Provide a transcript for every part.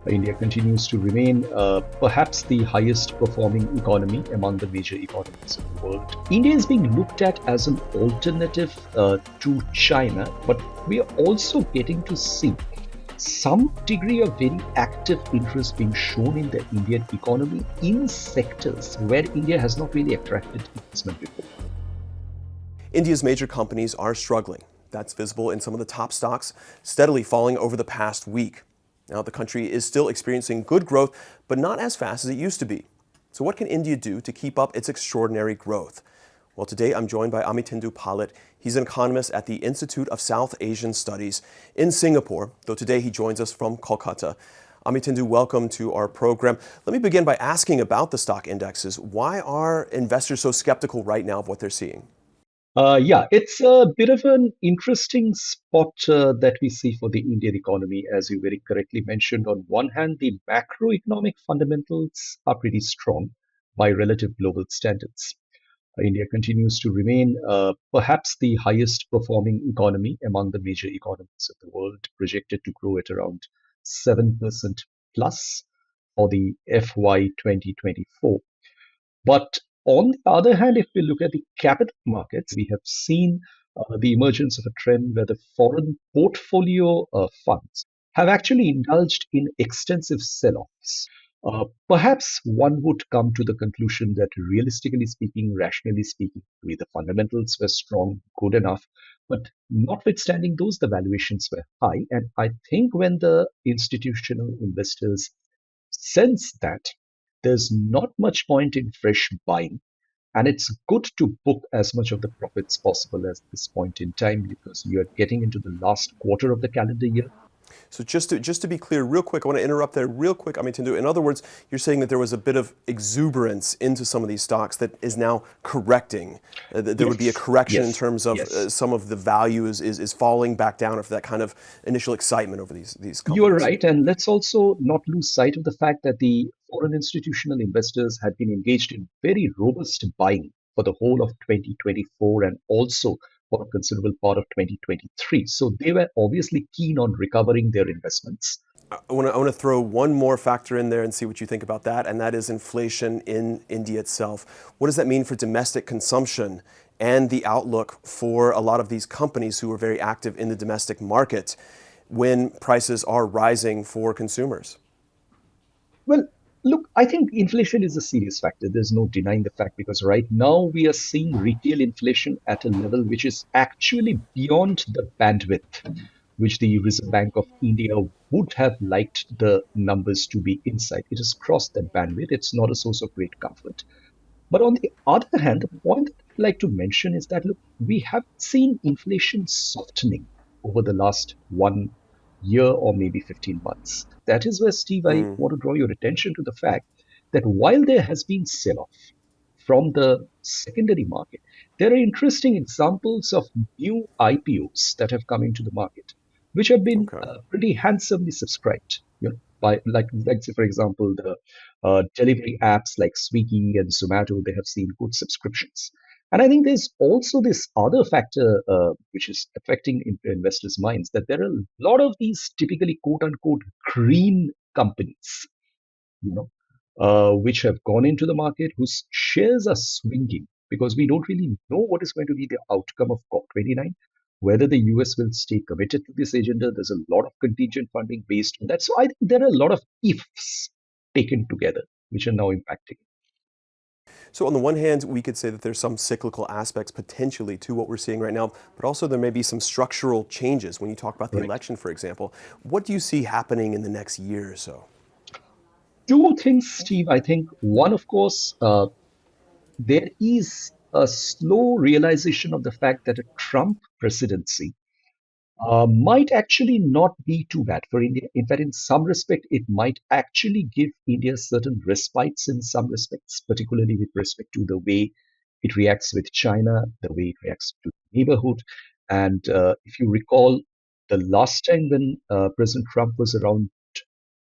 India continues to remain perhaps the highest performing economy among the major economies of the world. India is being looked at as an alternative to China, but we are also getting to see some degree of very active interest being shown in the Indian economy in sectors where India has not really attracted investment before. India's major companies are struggling. That's visible in some of the top stocks steadily falling over the past week. Now, the country is still experiencing good growth, but not as fast as it used to be. So what can India do to keep up its extraordinary growth? Well, today I'm joined by Amitendu Palit. He's an economist at the Institute of South Asian Studies in Singapore, though today he joins us from Kolkata. Amitendu, welcome to our program. Let me begin by asking about the stock indexes. Why are investors so skeptical right now of what they're seeing? Yeah, it's a bit of an interesting spot that we see for the Indian economy, as you very correctly mentioned. On one hand, the macroeconomic fundamentals are pretty strong by relative global standards. India continues to remain perhaps the highest performing economy among the major economies of the world, projected to grow at around 7% plus for the FY 2024. But on the other hand, if we look at the capital markets, we have seen the emergence of a trend where the foreign portfolio funds have actually indulged in extensive sell offs. Perhaps one would come to the conclusion that realistically speaking, rationally speaking, the fundamentals were strong, good enough. But notwithstanding those, the valuations were high. And I think when the institutional investors sense that there's not much point in fresh buying, and it's good to book as much of the profits possible at this point in time because you're getting into the last quarter of the calendar year. So just to be clear, real quick, I want to interrupt there real quick. I mean, in other words, you're saying that there was a bit of exuberance into some of these stocks that is now correcting. That there would be a Yes, correction in yes, terms of yes. some of the value is falling back down after that kind of initial excitement over these You are companies. right. And let's also not lose sight of the fact that the foreign institutional investors had been engaged in very robust buying for the whole of 2024 and also for a considerable part of 2023. So they were obviously keen on recovering their investments. I want to throw one more factor in there and see what you think about that, and that is inflation in India itself. What does that mean for domestic consumption and the outlook for a lot of these companies who are very active in the domestic market when prices are rising for consumers? Well, look, I think inflation is a serious factor. There's no denying the fact because right now we are seeing retail inflation at a level which is actually beyond the bandwidth which the Reserve Bank of India would have liked the numbers to be inside. It has crossed that bandwidth. It's not a source of great comfort. But on the other hand, the point that I'd like to mention is that look, we have seen inflation softening over the last 1 year or maybe 15 months. That is where, Steve, I want to draw your attention to the fact that while there has been sell off from the secondary market, there are interesting examples of new IPOs that have come into the market, which have been Okay. pretty handsomely subscribed. By like say for example, the delivery apps like Swiggy and Zomato, they have seen good subscriptions. And I think there's also this other factor which is affecting investors' minds that there are a lot of these typically quote unquote green companies, you know, which have gone into the market whose shares are swinging because we don't really know what is going to be the outcome of COP29, whether the US will stay committed to this agenda. There's a lot of contingent funding based on that. So I think there are a lot of ifs taken together which are now impacting. So on the one hand, we could say that there's some cyclical aspects potentially to what we're seeing right now, but also there may be some structural changes. When you talk about the Right. election, for example, what do you see happening in the next year or so? Two things, Steve. I think one, of course, there is a slow realization of the fact that a Trump presidency might actually not be too bad for India. In fact, in some respect, it might actually give India certain respites in some respects, particularly with respect to the way it reacts with China, the way it reacts to neighborhood. And if you recall, the last time when President Trump was around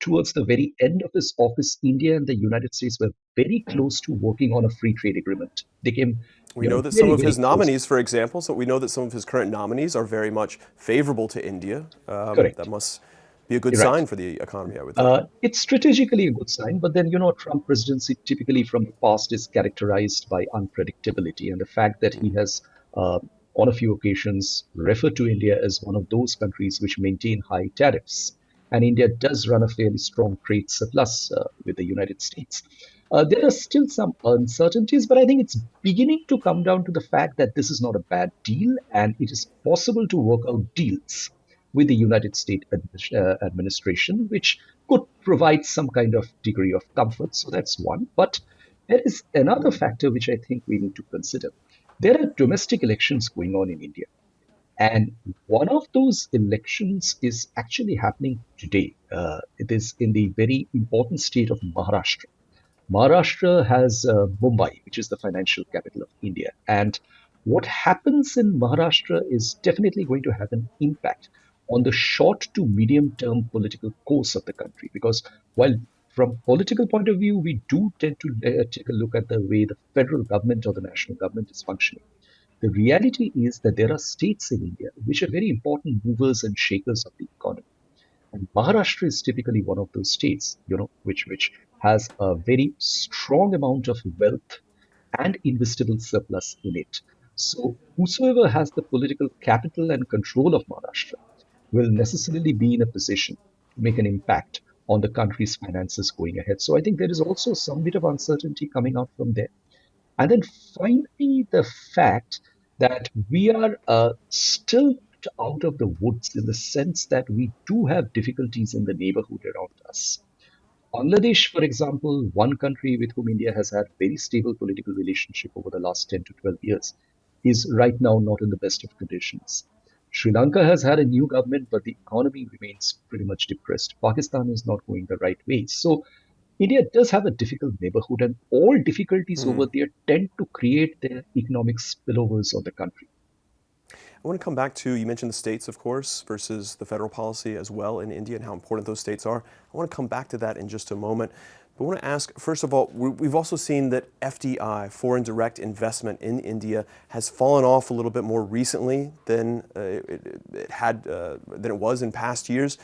towards the very end of his office, India and the United States were very close to working on a free trade agreement. They came, We know that some very, of very his close. nominees, for example, so we know that some of his current nominees are very much favorable to India. Correct. That must Be a good You're right. sign for the economy, I would think. It's strategically a good sign, but then, Trump presidency typically from the past is characterized by unpredictability and the fact that he has, uh, on a few occasions, referred to India as one of those countries which maintain high tariffs. And India does run a fairly strong trade surplus with the United States. There are still some uncertainties, but I think it's beginning to come down to the fact that this is not a bad deal and it is possible to work out deals with the United States administration, which could provide some kind of degree of comfort. So that's one. But there is another factor which I think we need to consider. There are domestic elections going on in India. And one of those elections is actually happening today. It is in the very important state of Maharashtra. Maharashtra has Mumbai, which is the financial capital of India. And what happens in Maharashtra is definitely going to have an impact on the short to medium term political course of the country. Because while from political point of view, we do tend to take a look at the way the federal government or the national government is functioning. The reality is that there are states in India which are very important movers and shakers of the economy. And Maharashtra is typically one of those states, which has a very strong amount of wealth and investable surplus in it. So whosoever has the political capital and control of Maharashtra will necessarily be in a position to make an impact on the country's finances going ahead. So I think there is also some bit of uncertainty coming out from there. And then finally, the fact that we are still not out of the woods in the sense that we do have difficulties in the neighborhood around us. Bangladesh, for example, one country with whom India has had very stable political relationship over the last 10 to 12 years, is right now not in the best of conditions. Sri Lanka has had a new government, but the economy remains pretty much depressed. Pakistan is not going the right way. So India does have a difficult neighborhood, and all difficulties over Mhm. there tend to create their economic spillovers on the country. I want to come back to, you mentioned the states, of course, versus the federal policy as well in India and how important those states are. I want to come back to that in just a moment. But I want to ask, first of all, we've also seen that FDI, foreign direct investment in India, has fallen off a little bit more recently than than it was in past years.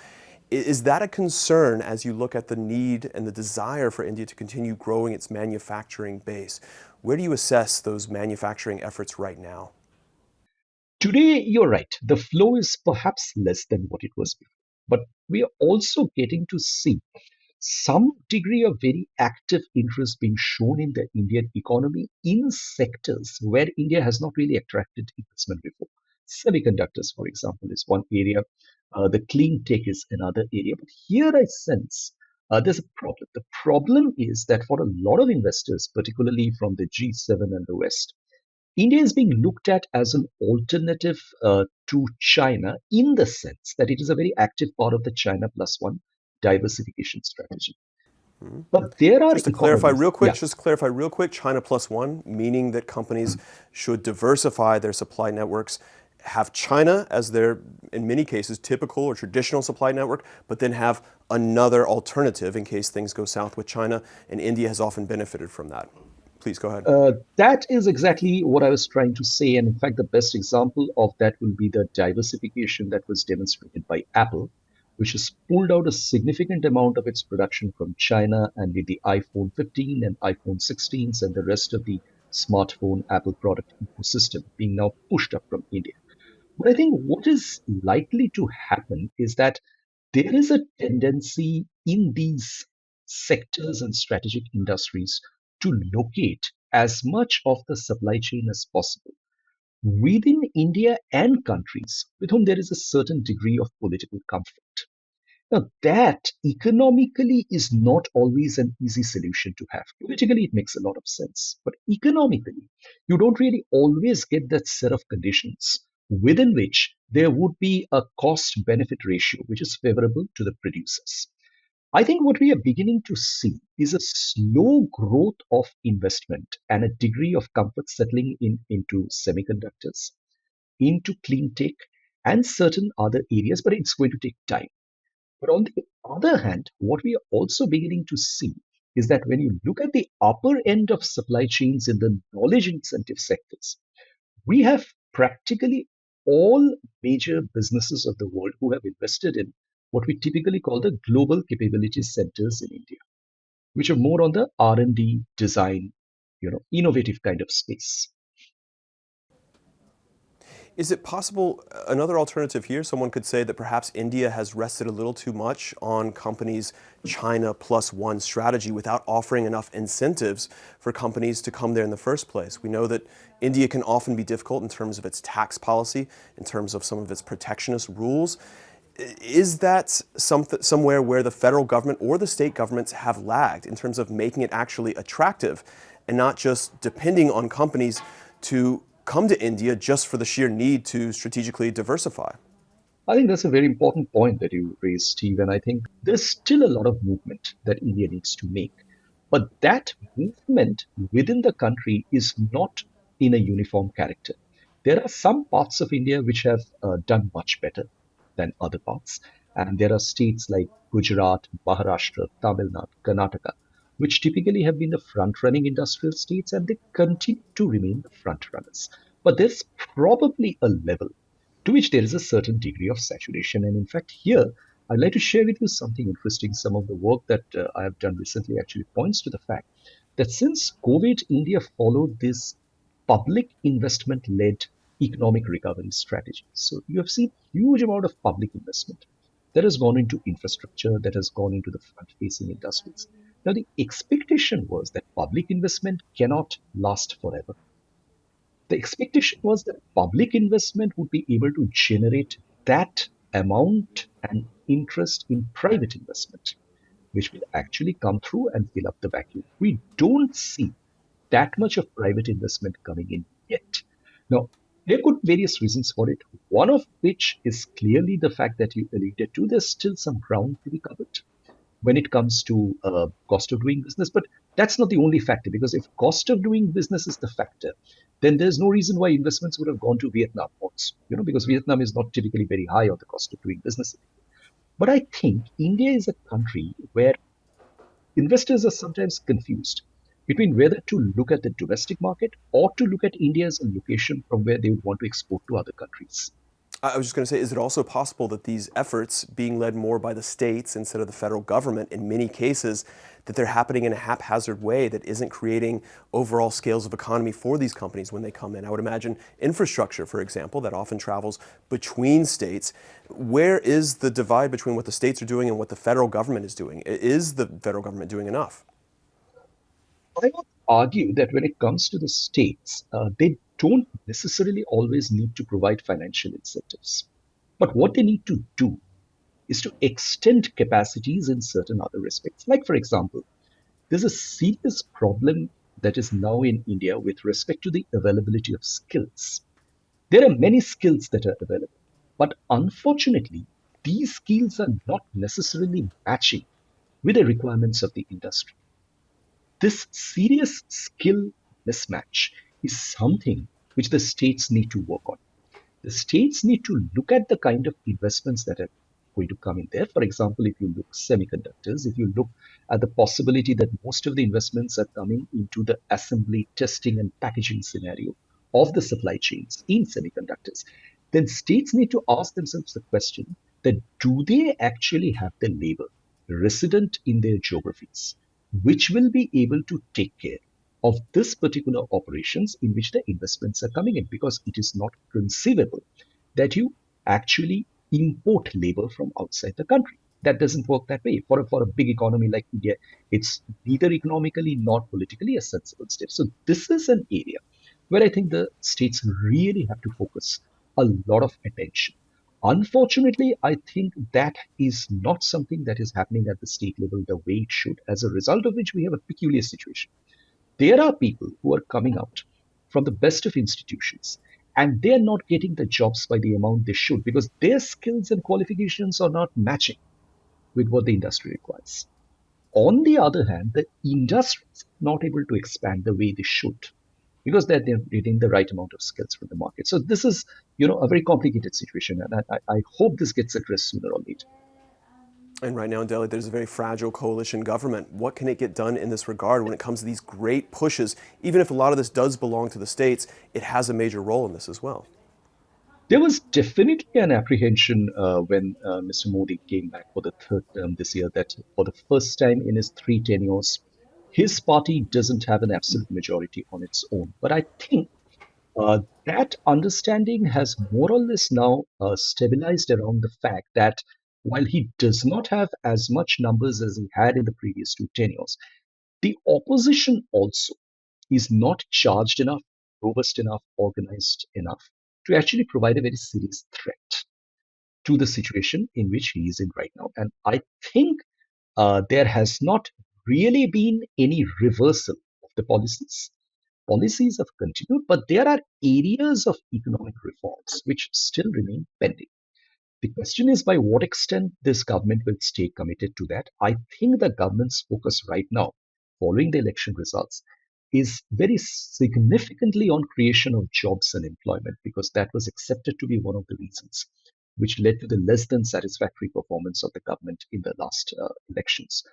Is that a concern as you look at the need and the desire for India to continue growing its manufacturing base? Where do you assess those manufacturing efforts right now? Today, you're right, the flow is perhaps less than what it was before, but we are also getting to see some degree of very active interest being shown in the Indian economy in sectors where India has not really attracted investment before. Semiconductors, for example, is one area. The clean tech is another area. But here I sense there's a problem. The problem is that for a lot of investors, particularly from the G7 and the West, India is being looked at as an alternative to China in the sense that it is a very active part of the China plus one diversification strategy. But there are economies. Yeah, Just to clarify real quick, China plus one, meaning that companies should diversify their supply networks, have China as their, in many cases, typical or traditional supply network, but then have another alternative in case things go south with China, and India has often benefited from that. Please go ahead. that is exactly what I was trying to say. And in fact, the best example of that will be the diversification that was demonstrated by Apple, which has pulled out a significant amount of its production from China and with the iPhone 15 and iPhone 16s and the rest of the smartphone Apple product ecosystem being now pushed up from India. But I think what is likely to happen is that there is a tendency in these sectors and strategic industries to locate as much of the supply chain as possible within India and countries with whom there is a certain degree of political comfort. Now, that economically is not always an easy solution to have. Politically, it makes a lot of sense. But economically, you don't really always get that set of conditions within which there would be a cost benefit ratio which is favorable to the producers. I think what we are beginning to see is a slow growth of investment and a degree of comfort settling into semiconductors, into clean tech, and certain other areas, but it's going to take time. But on the other hand, what we are also beginning to see is that when you look at the upper end of supply chains in the knowledge incentive sectors, we have practically all major businesses of the world who have invested in what we typically call the global capability centers in India, which are more on the R&D design, innovative kind of space. Is it possible, another alternative here, someone could say that perhaps India has rested a little too much on companies' China plus one strategy without offering enough incentives for companies to come there in the first place? We know that India can often be difficult in terms of its tax policy, in terms of some of its protectionist rules. Is that somewhere where the federal government or the state governments have lagged in terms of making it actually attractive and not just depending on companies to come to India just for the sheer need to strategically diversify? I think that's a very important point that you raised, Steve, and I think there's still a lot of movement that India needs to make. But that movement within the country is not in a uniform character. There are some parts of India which have done much better than other parts, and there are states like Gujarat, Maharashtra, Tamil Nadu, Karnataka, which typically have been the front running industrial states, and they continue to remain the front runners. But there's probably a level to which there is a certain degree of saturation. And in fact, here, I'd like to share with you something interesting. Some of the work that I have done recently actually points to the fact that since COVID, India followed this public investment led economic recovery strategy. So you have seen huge amount of public investment that has gone into infrastructure, that has gone into the front facing industries. Now, the expectation was that public investment cannot last forever. The expectation was that public investment would be able to generate that amount and interest in private investment, which will actually come through and fill up the vacuum. We don't see that much of private investment coming in yet. Now, there could be various reasons for it. One of which is clearly the fact that you alluded to. There's still some ground to be covered when it comes to cost of doing business. But that's not the only factor, because if cost of doing business is the factor, then there's no reason why investments would have gone to Vietnam also, because Vietnam is not typically very high on the cost of doing business. But I think India is a country where investors are sometimes confused between whether to look at the domestic market or to look at India as a location from where they would want to export to other countries. I was just going to say, is it also possible that these efforts being led more by the states instead of the federal government in many cases, that they're happening in a haphazard way that isn't creating overall scales of economy for these companies when they come in? I would imagine infrastructure, for example, that often travels between states. Where is the divide between what the states are doing and what the federal government is doing? Is the federal government doing enough? I would argue that when it comes to the states, they don't necessarily always need to provide financial incentives. But what they need to do is to extend capacities in certain other respects. Like, for example, there's a serious problem that is now in India with respect to the availability of skills. There are many skills that are available, but unfortunately, these skills are not necessarily matching with the requirements of the industry. This serious skill mismatch is something which the states need to work on. The states need to look at the kind of investments that are going to come in there. For example, if you look semiconductors, if you look at the possibility that most of the investments are coming into the assembly, testing, and packaging scenario of the supply chains in semiconductors, then states need to ask themselves the question that do they actually have the labor resident in their geographies, which will be able to take care of this particular operations in which the investments are coming in, because it is not conceivable that you actually import labor from outside the country. That doesn't work that way. For a big economy like India, it's neither economically nor politically a sensible step. So this is an area where I think the states really have to focus a lot of attention. Unfortunately, I think that is not something that is happening at the state level the way it should, as a result of which we have a peculiar situation. There are people who are coming out from the best of institutions, and they're not getting the jobs by the amount they should because their skills and qualifications are not matching with what the industry requires. On the other hand, the industry is not able to expand the way they should because they're getting the right amount of skills from the market. So this is, a very complicated situation, and I hope this gets addressed sooner or later. And right now in Delhi, there's a very fragile coalition government. What can it get done in this regard when it comes to these great pushes? Even if a lot of this does belong to the states, it has a major role in this as well. There was definitely an apprehension when Mr. Modi came back for the third term this year that for the first time in his three tenures, his party doesn't have an absolute majority on its own. But I think that understanding has more or less now stabilized around the fact that while he does not have as much numbers as he had in the previous two tenures, the opposition also is not charged enough, robust enough, organized enough to actually provide a very serious threat to the situation in which he is in right now. And I think there has not really been any reversal of the policies. Policies have continued, but there are areas of economic reforms which still remain pending. The question is by what extent this government will stay committed to that. I think the government's focus right now, following the election results, is very significantly on creation of jobs and employment because that was accepted to be one of the reasons which led to the less than satisfactory performance of the government in the last elections.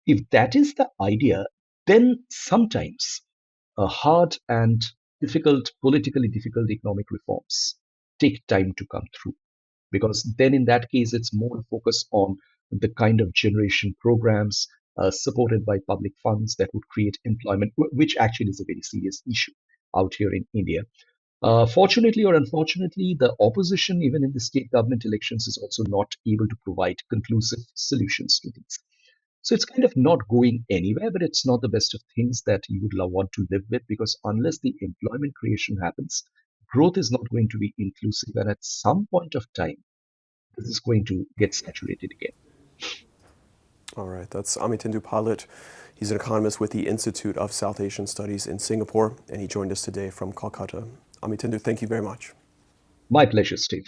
If that is the idea, then sometimes hard and difficult, politically difficult economic reforms take time to come through because then in that case it's more focused on the kind of generation programs supported by public funds that would create employment, which actually is a very serious issue out here in India. Fortunately or unfortunately, the opposition, even in the state government elections, is also not able to provide conclusive solutions to these. So it's kind of not going anywhere, but it's not the best of things that you would want to live with because unless the employment creation happens, growth is not going to be inclusive. And at some point of time, this is going to get saturated again. All right, that's Amitendu Palit. He's an economist with the Institute of South Asian Studies in Singapore, and he joined us today from Calcutta. Amitendu, thank you very much. My pleasure, Steve.